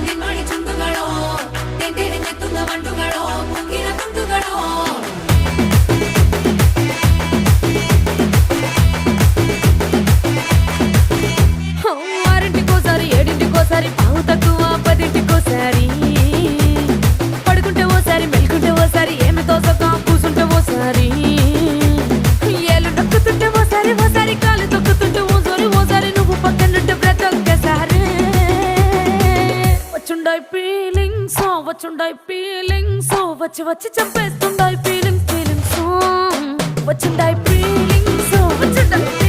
ನಿನ್ನೊಳಿ ಚುಂಡುಗಳೋ ತೆಂತೆರೆಂಗೆತ್ತುന്ന ಮಂಡುಗಳೋ ಮುಂಗಿನ ತುಂಡುಗಳೋ ఆరింటికోసారి ఏడింటికోసారి పావు తక్కువ పదింటికోసారి పడుకుంటే ఓసారి మెలుకుంటే ఓసారి ఏమి తోసక కూసుంటే ఓసారి ఏళ్ళు నొక్కుతుంటే ఓసారి ఓసారి కాలు తొక్కుతుంటే ఓసారి నువ్వు పక్కనుంటే బ్రతొక్కసారి వచ్చుండాయి ఫీలింగ్స్ వచ్చి వచ్చి చంపేస్తుండాయి ఫీలింగ్స్ వచ్చుండాయి ఫీలింగ్స్ వచ్చుండాయి